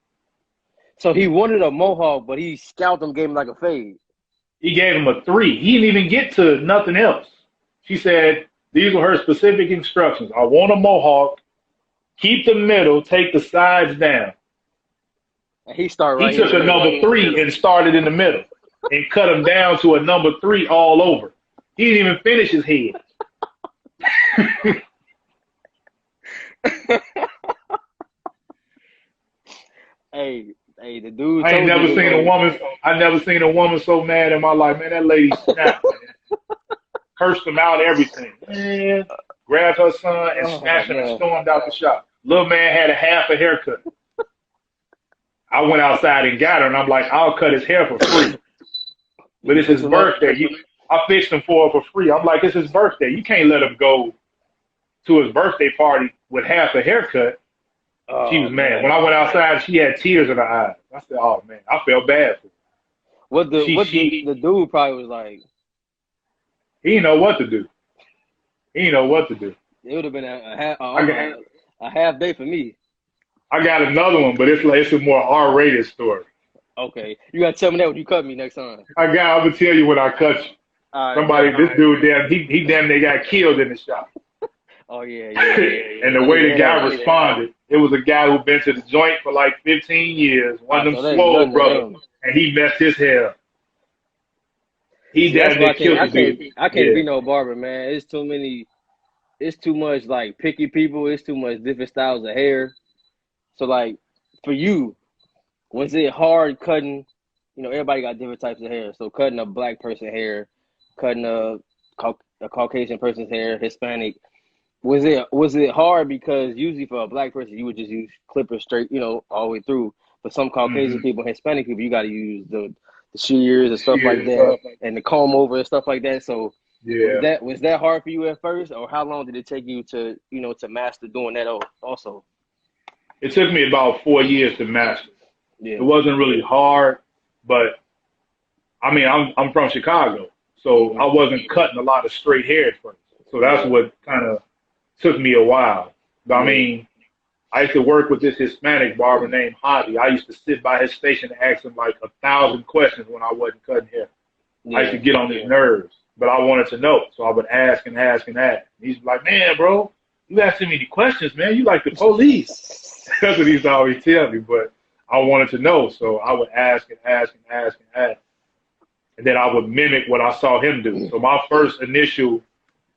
So he wanted a mohawk, but he scalped him, gave him like a fade. He gave him a 3. He didn't even get to nothing else. She said, these were her specific instructions. I want a mohawk, keep the middle, take the sides down. And he started He right here in took the a middle. number 3 and started in the middle and cut him down to a number 3 all over. He didn't even finish his head. Hey, the dude I told never you. seen a woman so mad in my life. Man, that lady snapped, man. Cursed him out, everything. Man, grabbed her son and snatched him and stormed out the shop. Little man had a half a haircut. I went outside and got her, and I'm like, I'll cut his hair for free. But it's his birthday. I fixed him for free. I'm like, it's his birthday. You can't let him go to his birthday party with half a haircut. She Oh was mad. When man. I went outside, she had tears in her eyes. I said, oh man, I felt bad for her. The dude probably was like, He didn't know what to do. He didn't know what to do. it would have been I got, a half day for me. I got another one, but it's a more R-rated story. Okay, you gotta tell me that when you cut me next time. I'm gonna tell you when I cut you. All right, Somebody, bet. this dude, he damn near got killed in the shop. Oh yeah. And the I need way to the hear guy that. responded, it was a guy who been to the joint for like 15 years, one of So them there's swole nothing to brothers, him. and he messed his hair up. He See, that's damn why near killed the dude. I can't Yeah. be no barber, man. It's too much like picky people. It's too much different styles of hair. So like for you, was it hard cutting? You know, everybody got different types of hair. So cutting a black person hair, cutting a Caucasian person's hair, Hispanic. Was it hard because usually for a black person you would just use clippers straight, all the way through. For some Caucasian Mm-hmm. people, Hispanic people, you got to use the shears and stuff like Shit. that, and the comb over and stuff like that. So Yeah. was that hard for you at first, or how long did it take you to to master doing that also? It took me about 4 years to master. It Yeah, wasn't really hard, but I mean, I'm from Chicago, so hmm I wasn't cutting a lot of straight hair at first. So that's yeah, what kind of took me a while. But I yeah, mean, I used to work with this Hispanic barber named Javi. I used to sit by his station and ask him like 1,000 questions when I wasn't cutting hair. I used to yeah, get on his nerves, but I wanted to know. So I would ask and ask and ask. He's like, man, bro, you asking me the questions, man. You like the police. That's what he used to always tell me. But I wanted to know. So I would ask and ask and ask and ask. And then I would mimic what I saw him do. So my first initial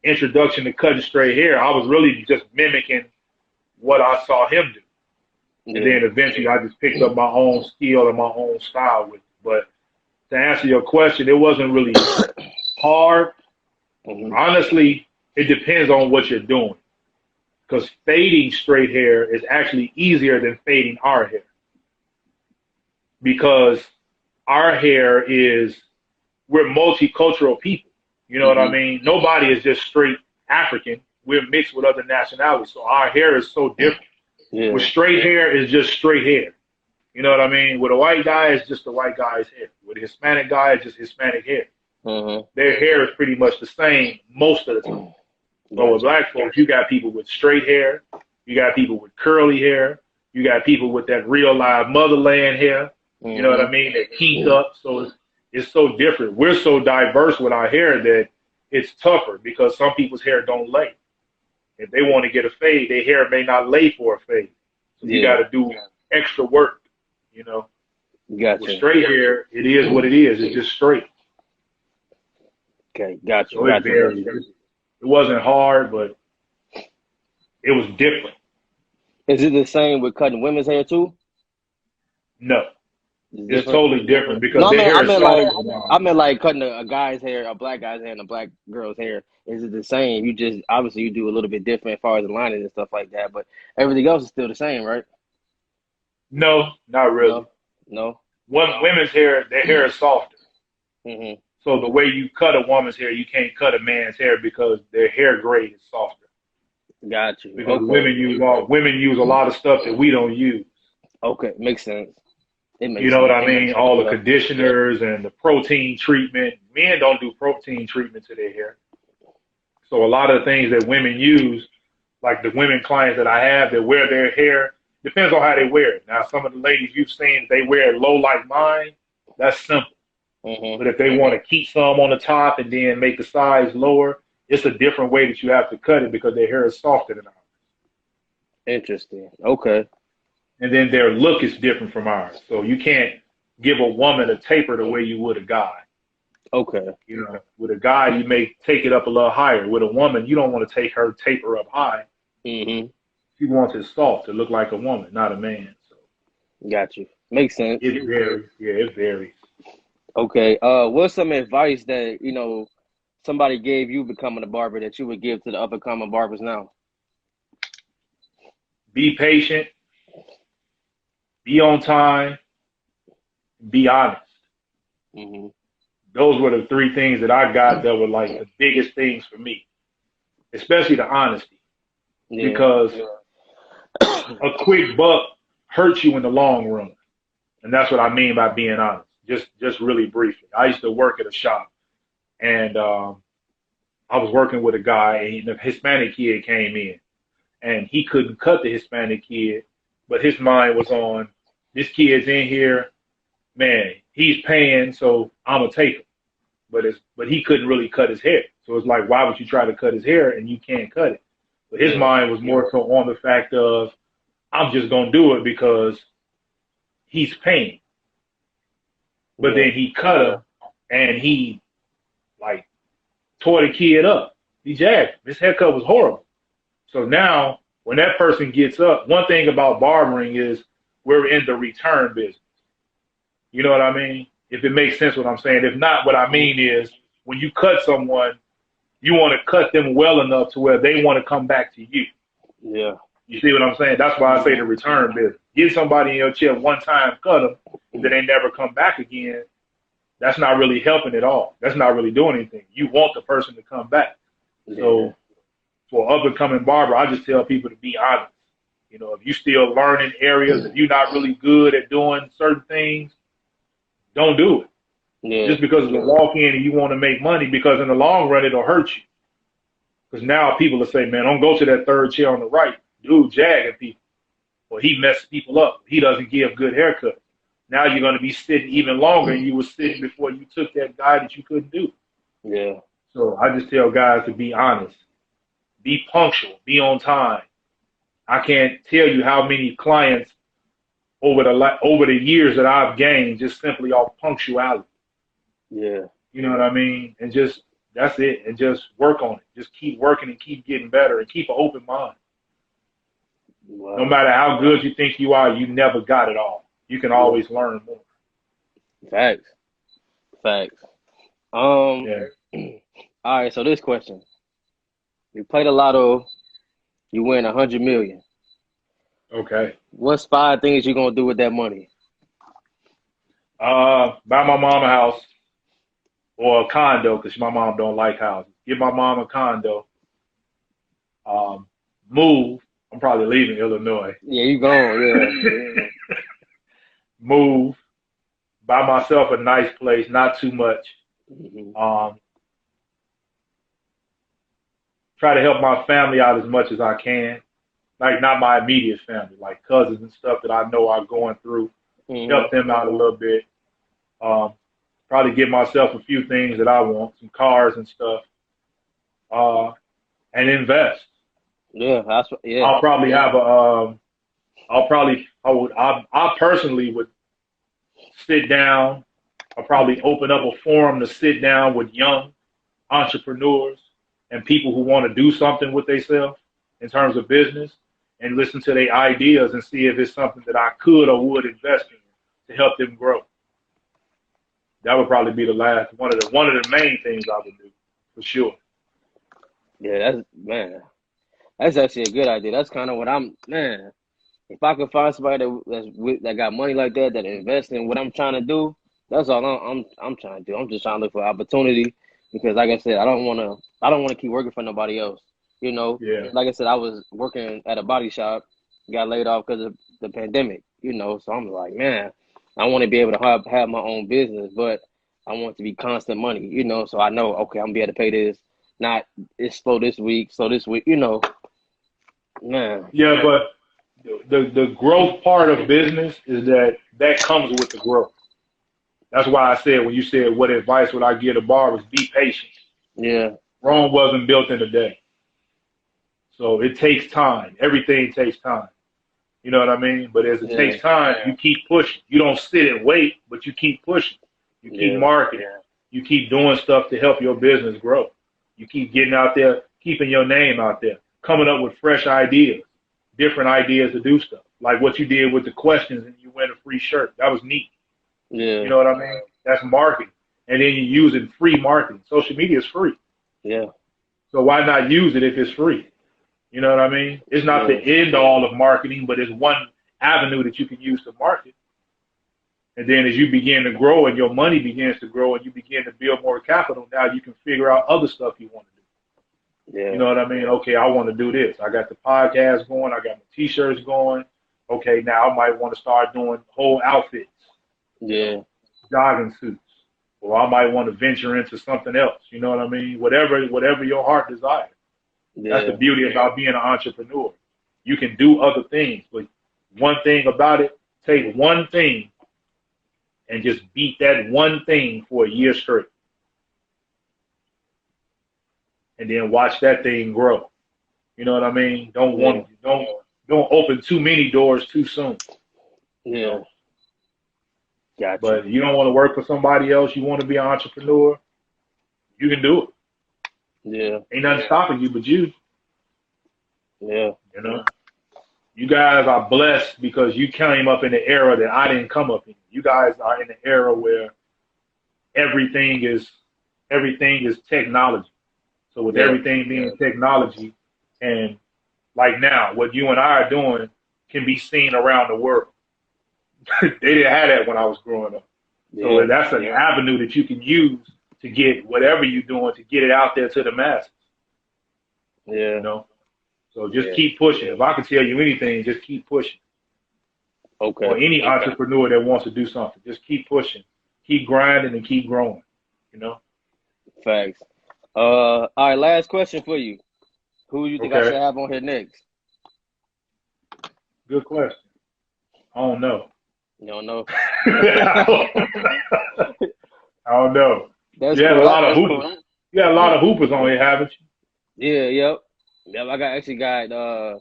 introduction to cutting straight hair, I was really just mimicking what I saw him do. And yeah, then eventually I just picked up my own skill and my own style with it. But to answer your question, it wasn't really hard. hmm Honestly, it depends on what you're doing. Because fading straight hair is actually easier than fading our hair. Because our hair we're multicultural people. You know what I hmm mean? Nobody is just straight African. We're mixed with other nationalities. So our hair is so different. With yeah, straight hair, it's just straight hair. You know what I mean? With a white guy, it's just a white guy's hair. With a Hispanic guy, it's just Hispanic hair. hmm Their hair is pretty much the same most of the time. But with gotcha. black folks, you got people with straight hair, you got people with curly hair, you got people with that real live motherland hair. You know what hmm I mean? That kink up. So it's so different. We're so diverse with our hair that it's tougher because some people's hair don't lay. If they want to get a fade, their hair may not lay for a fade. So you got Yeah, to do extra work. You know, with gotcha. straight hair, it is what it is. It's just straight. Okay, gotcha, So it gotcha. varies. It wasn't hard, but it was different. Is it the same with cutting women's hair too? No, It's it's different. totally different because No, their hair is softer than I ours. meant like cutting a guy's hair, a black guy's hair, and a black girl's hair. Is it the same? You just obviously you do a little bit different as far as the lining and stuff like that, but everything else is still the same, right? No, not really. No, no. Women's hair, their hair is softer. hmm So the way you cut a woman's hair, you can't cut a man's hair because their hair grade is softer. Got you. Because Okay, women use a lot of stuff that we don't use. okay, makes sense. It You makes know what sense. I mean? All the Yeah, conditioners and the protein treatment. Men don't do protein treatment to their hair. So a lot of the things that women use, like the women clients that I have that wear their hair, depends on how they wear it. Now, some of the ladies you've seen, they wear it low like mine. That's simple. hmm But if they want to keep some on the top and then make the size lower, it's a different way that you have to cut it because their hair is softer than ours. Interesting. Okay. And then their look is different from ours. So you can't give a woman a taper the way you would a guy. Okay. You know, with a guy, you may take it up a little higher. With a woman, you don't want to take her taper up high. hmm She wants it soft to look like a woman, not a man. So Got you. Makes sense. it varies. Yeah, it varies. Okay. What's some advice that, somebody gave you becoming a barber that you would give to the up and coming barbers now? Be patient, be on time, be honest. hmm those were the three things that I got that were like the biggest things for me, especially the honesty, Yeah. because a quick buck hurts you in the long run. And that's what I mean by being honest. Just really briefly. I used to work at a shop, and I was working with a guy, and the Hispanic kid came in, and he couldn't cut the Hispanic kid, but his mind was on this kid's in here, man, he's paying, so I'm gonna take him. But he couldn't really cut his hair, so it's like, why would you try to cut his hair and you can't cut it? But his Yeah. mind was more so on the fact of, I'm just gonna do it because he's paying. But Yeah. then he cut him, and he like tore the kid up. He jacked him. His haircut was horrible. So now, when that person gets up, one thing about barbering is we're in the return business. You know what I mean? If it makes sense what I'm saying. If not, what I mean is when you cut someone, you want to cut them well enough to where they want to come back to you. Yeah. You see what I'm saying? That's why I say the return business. Get somebody in your chair one time, cut them, and then they never come back again. That's not really helping at all. That's not really doing anything. You want the person to come back. Yeah. So for up and coming barber, I just tell people to be honest. You know, if you still learning areas, if you're not really good at doing certain things, don't do it. Yeah. Just because it's a walk in and you want to make money, because in the long run it'll hurt you. Because now people will say, man, don't go to that third chair on the right. Dude jagging people. Or he messes people up. He doesn't give good haircuts. Now you're going to be sitting even longer than you were sitting before you took that guy that you couldn't do. Yeah. So I just tell guys to be honest. Be punctual. Be on time. I can't tell you how many clients over the years that I've gained just simply off punctuality. Yeah. You know what I mean? And just, that's it. And just work on it. Just keep working and keep getting better and keep an open mind. Wow. No matter how good you think you are, you never got it all. You can always learn more. Facts. Facts. Yeah. All right, so this question. You played a lotto, you win 100 million. Okay. What's 5 things you gonna do with that money? Buy my mom a house or a condo, because my mom don't like houses. Give my mom a condo. Move. I'm probably leaving Illinois. Yeah, you going, yeah. Move. Buy myself a nice place, not too much. Mhm. Try to help my family out as much as I can. Like, not my immediate family, like cousins and stuff that I know are going through. Mhm. Help them out a little bit. Probably get myself a few things that I want, some cars and stuff, and invest. Yeah, that's what, yeah. I'll probably have I personally would sit down. I'll probably open up a forum to sit down with young entrepreneurs and people who want to do something with themselves in terms of business, and listen to their ideas and see if it's something that I could or would invest in to help them grow. That would probably be the last one of the main things I would do for sure. Yeah, that's actually a good idea. That's kind of what man. If I could find somebody that got money like that invest in what I'm trying to do, that's all I'm trying to do. I'm just trying to look for opportunity because, like I said, I don't want to keep working for nobody else. You know, Yeah. like I said, I was working at a body shop, got laid off because of the pandemic. You know, so I'm like, man, I want to be able to have my own business, but I want it to be constant money. You know, so I know, okay, I'm gonna be able to pay this. Not it's slow this week, so this week. You know, man. Yeah, but the growth part of business is that comes with the growth. That's why I said, when you said what advice would I give to barbers, be patient. Yeah. Rome wasn't built in a day. So it takes time. Everything takes time. You know what I mean? But as it Yeah. takes time, you keep pushing. You don't sit and wait, but you keep pushing. You keep Yeah. marketing. You keep doing stuff to help your business grow. You keep getting out there, keeping your name out there, coming up with fresh ideas, different ideas to do stuff. Like what you did with the questions and you win a free shirt. That was neat. Yeah. You know what I mean? That's marketing. And then you're using free marketing. Social media is free. Yeah. So why not use it if it's free? You know what I mean? It's not the end all of marketing, but it's one avenue that you can use to market. And then as you begin to grow and your money begins to grow and you begin to build more capital, now you can figure out other stuff you want to do. Yeah. You know what I mean? Okay, I want to do this. I got the podcast going. I got my T-shirts going. Okay, now I might want to start doing whole outfits. Yeah. Jogging suits. Or I might want to venture into something else. You know what I mean? Whatever your heart desires. Yeah. That's the beauty about being an entrepreneur. You can do other things, but one thing about it, take one thing and just beat that one thing for a year straight. And then watch that thing grow. You know what I mean? Don't open too many doors too soon. Yeah. Gotcha. But you don't want to work for somebody else, you want to be an entrepreneur, you can do it. Yeah. Ain't nothing stopping you but you. Yeah. You know? You guys are blessed because you came up in the era that I didn't come up in. You guys are in the era where everything is technology. So with everything being technology, and like now, what you and I are doing can be seen around the world. They didn't have that when I was growing up. So that's an avenue that you can use to get whatever you're doing to get it out there to the masses. Yeah. You know? So just keep pushing. If I could tell you anything, just keep pushing. Okay. Or any entrepreneur that wants to do something, just keep pushing, keep grinding, and keep growing. You know. Facts. All right. Last question for you. Who do you think I should have on here next? Good question. I don't know. You don't know? I don't know. That's you had cool. a lot of hoopers. Cool. You got a lot of hoopers on here, haven't you? Yeah. Yep. I actually got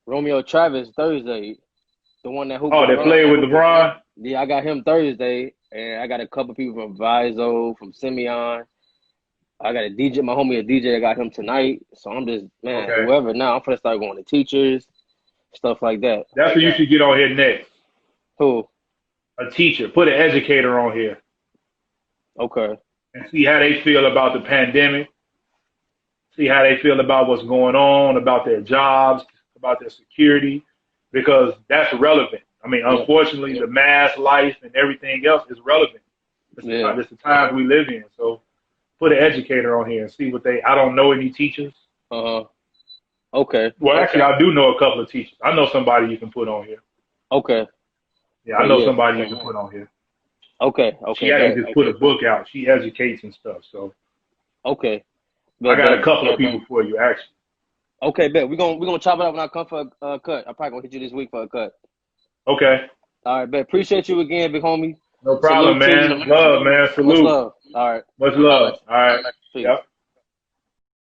Romeo Travis Thursday, the one that hooped. Oh, they played with LeBron? Yeah, I got him Thursday, and I got a couple people from Vizo, from Simeon. I got my homie a DJ. I got him tonight. So I'm just, whoever now, I'm gonna start going to teachers, stuff like that. That's what you should get on here next. Who? A teacher. Put an educator on here. Okay. And see how they feel about the pandemic. See how they feel about what's going on, about their jobs, about their security, because that's relevant. I mean, unfortunately, the mass life and everything else is relevant. It's the times we live in. So put an educator on here and see what I don't know any teachers. Okay. Well, actually, I do know a couple of teachers. I know somebody you can put on here. Okay. Yeah, I know somebody you can put on here. Okay. She actually just put a book out. She educates and stuff. So. Okay. I got a couple of people for you, actually. Okay, bet. We're gonna chop it up when I come for a cut. I'm probably gonna hit you this week for a cut. Okay. All right, bet. Appreciate you again, big homie. No problem, man. Love, man. Salute. Much love. All right. Much love. All right. Yep.